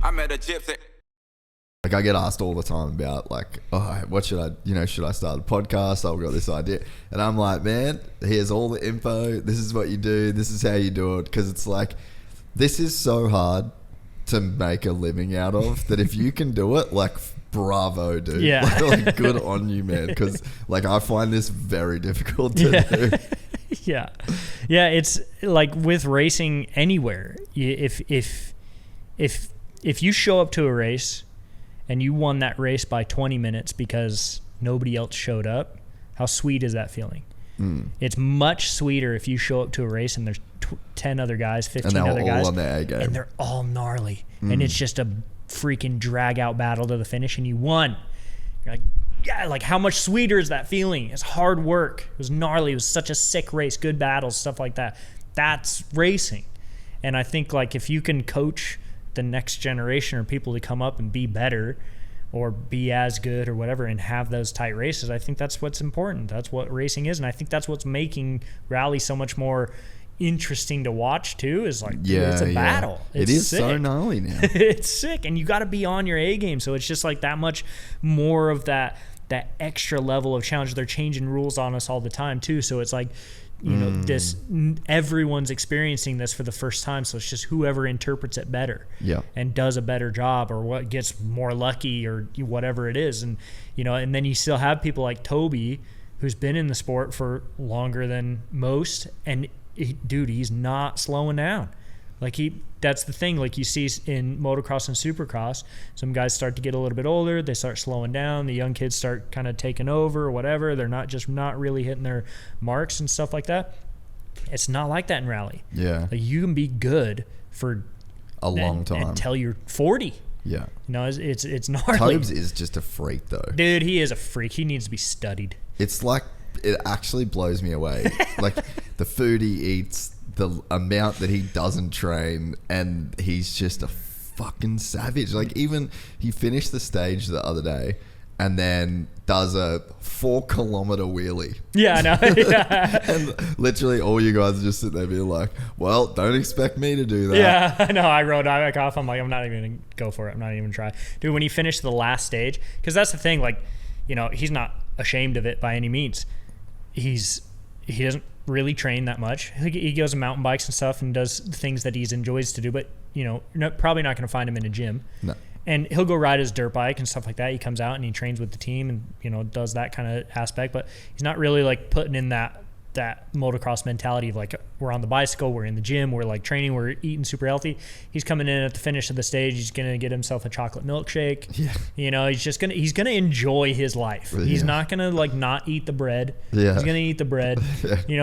I met a gypsy. Like I get asked all the time about like, oh, what should I, should I start a podcast? I've got this idea. And I'm like, man, here's all the info. This is what you do. This is how you do it. Because it's like, this is so hard to make a living out of that if you can do it, like, bravo, dude. Yeah. Like good on you, man. Because like I find this very difficult to do. Yeah. It's like with racing anywhere. If you show up to a race and you won that race by 20 minutes because nobody else showed up, how sweet is that feeling? It's much sweeter if you show up to a race and there's 10 other guys, 15 other guys, on their A game, and they're all gnarly, and it's just a freaking drag out battle to the finish, and you won. You're like, yeah, like how much sweeter is that feeling? It's hard work. It was gnarly. It was such a sick race, good battles, stuff like that. That's racing. And I think like if you can coach the next generation or people to come up and be better or be as good or whatever and have those tight races, I think that's what's important. That's what racing is. And I think that's what's making rally so much more interesting to watch too, is like, it's a battle. It is sick. So gnarly now. It's sick, and you got to be on your A game, so it's just like that much more of that extra level of challenge. They're changing rules on us all the time too, so it's like, this, everyone's experiencing this for the first time, so it's just whoever interprets it better and does a better job, or what gets more lucky, or whatever it is. And and then you still have people like Toby, who's been in the sport for longer than most, and he's not slowing down. Like that's the thing. Like you see in motocross and supercross, some guys start to get a little bit older. They start slowing down. The young kids start kind of taking over or whatever. They're not really hitting their marks and stuff like that. It's not like that in rally. Yeah. Like you can be good for a long time until you're 40. Yeah. It's gnarly. Tobes is just a freak though. Dude, he is a freak. He needs to be studied. It's like, it actually blows me away. Like the food he eats, the amount that he doesn't train, and he's just a fucking savage. Like even he finished the stage the other day and then does a 4-kilometer wheelie. Yeah, I know. Yeah. And literally all you guys are just sitting there being like, well, don't expect me to do that. Yeah, I know. I rode back off. I'm like, I'm not even going to go for it. I'm not even going to try. Dude, when he finished the last stage, because that's the thing, like, he's not ashamed of it by any means. He doesn't really train that much. He goes on mountain bikes and stuff and does things that he enjoys to do, but probably not going to find him in a gym. No. And he'll go ride his dirt bike and stuff like that. He comes out and he trains with the team and does that kind of aspect, but he's not really like putting in that motocross mentality of like, we're on the bicycle, we're in the gym, we're like training, we're eating super healthy. He's coming in at the finish of the stage. He's going to get himself a chocolate milkshake. Yeah. He's going to enjoy his life. He's not going to like not eat the bread. Yeah. He's going to eat the bread,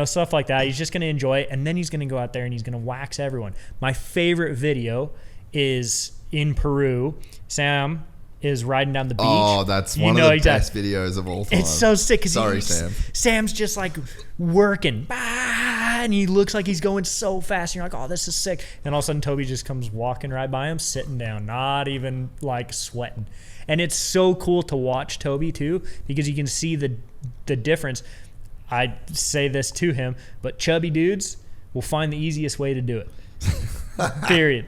stuff like that. He's just going to enjoy it. And then he's going to go out there and he's going to wax everyone. My favorite video is in Peru. Sam is riding down the beach. Oh, that's one of the best videos of all time. It's so sick. Sorry, Sam. Sam's just like working. And he looks like he's going so fast. And you're like, oh, this is sick. And all of a sudden, Toby just comes walking right by him, sitting down, not even like sweating. And it's so cool to watch Toby too, because you can see the difference. I say this to him, but chubby dudes will find the easiest way to do it. Period.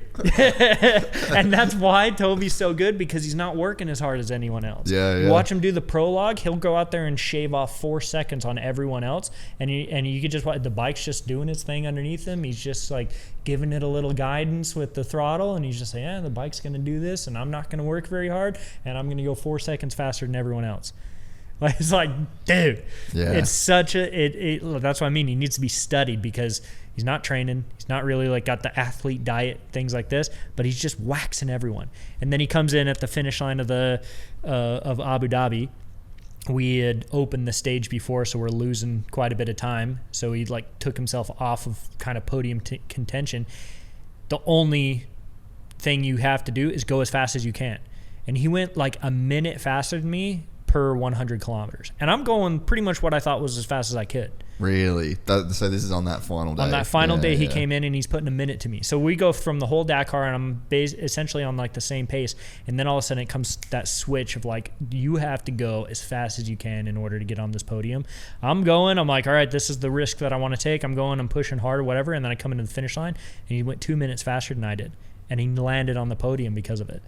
And that's why Toby's so good, because he's not working as hard as anyone else. You watch him do the prologue, he'll go out there and shave off 4 seconds on everyone else, and you could just watch the bike's just doing its thing underneath him. He's just like giving it a little guidance with the throttle, and he's just like, yeah, the bike's gonna do this, and I'm not gonna work very hard, and I'm gonna go 4 seconds faster than everyone else. Like, it's like, dude, it's such a that's what I mean. He needs to be studied, because he's not training. He's not really like got the athlete diet, things like this, but he's just waxing everyone. And then he comes in at the finish line of of Abu Dhabi. We had opened the stage before, so we're losing quite a bit of time. So he like took himself off of kind of podium contention. The only thing you have to do is go as fast as you can. And he went like a minute faster than me per 100 kilometers. And I'm going pretty much what I thought was as fast as I could. Really? So this is on that final day? On that final day, he came in and he's putting a minute to me. So we go from the whole Dakar, and I'm essentially on like the same pace. And then all of a sudden it comes that switch of like, you have to go as fast as you can in order to get on this podium. I'm like, all right, this is the risk that I want to take. I'm pushing hard or whatever. And then I come into the finish line, and he went 2 minutes faster than I did. and he landed on the podium because of it.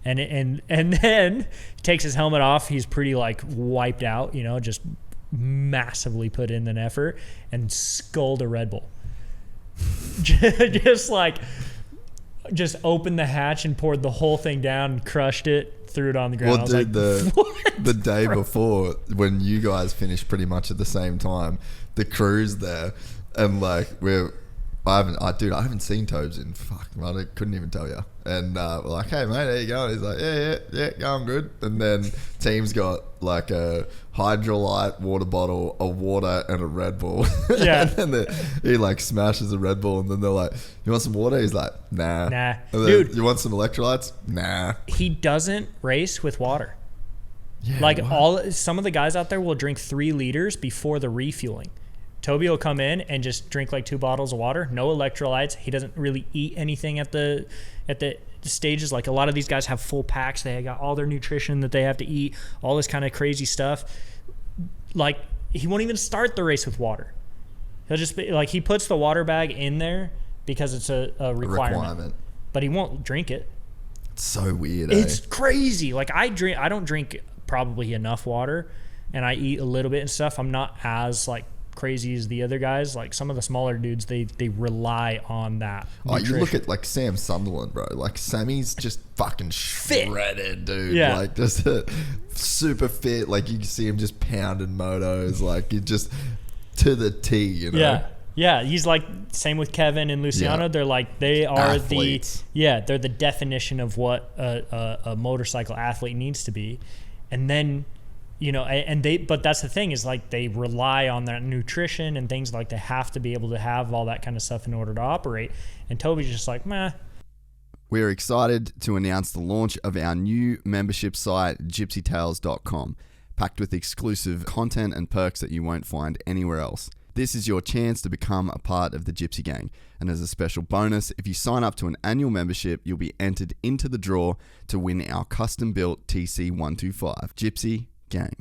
And then he takes his helmet off. He's pretty like wiped out, just massively put in an effort, and sculled a Red Bull. Just opened the hatch and poured the whole thing down and crushed it, threw it on the ground. Well, dude, the day before, when you guys finished pretty much at the same time, the crew's there, and like I haven't seen Tobes in I couldn't even tell you. And we're like, hey mate, how you going? He's like, yeah, going good. And then team's got like a Hydrolite water bottle, a water, and a Red Bull. Yeah. And then he like smashes a Red Bull, and then they're like, you want some water? He's like, nah. Nah. And then, Dude, you want some electrolytes? Nah. He doesn't race with water. Yeah, like what? some of the guys out there will drink 3 liters before the refueling. Toby will come in and just drink like 2 bottles of water, no electrolytes. He doesn't really eat anything at the stages. Like a lot of these guys have full packs. They got all their nutrition that they have to eat, all this kind of crazy stuff. Like he won't even start the race with water. He'll just be like, he puts the water bag in there because it's a requirement, but he won't drink it. It's so weird. It's crazy. Like I don't drink probably enough water, and I eat a little bit and stuff. I'm not as like crazy as the other guys. Like some of the smaller dudes, they rely on that nutrition. You look at like Sam Sunderland, bro. Like Sammy's just fucking shredded, dude. Yeah. Like just super fit. Like you can see him just pounding motos. Like you just to the T, Yeah, he's like same with Kevin and Luciano. Yeah. They are athletes. they're the definition of what a motorcycle athlete needs to be. And then but that's the thing, is like they rely on that nutrition and things, like they have to be able to have all that kind of stuff in order to operate. And Toby's just like, meh. We're excited to announce the launch of our new membership site, GYPSYTales.com, packed with exclusive content and perks that you won't find anywhere else. This is your chance to become a part of the Gypsy Gang. And as a special bonus, if you sign up to an annual membership, you'll be entered into the draw to win our custom-built TC125. Gypsy Gang.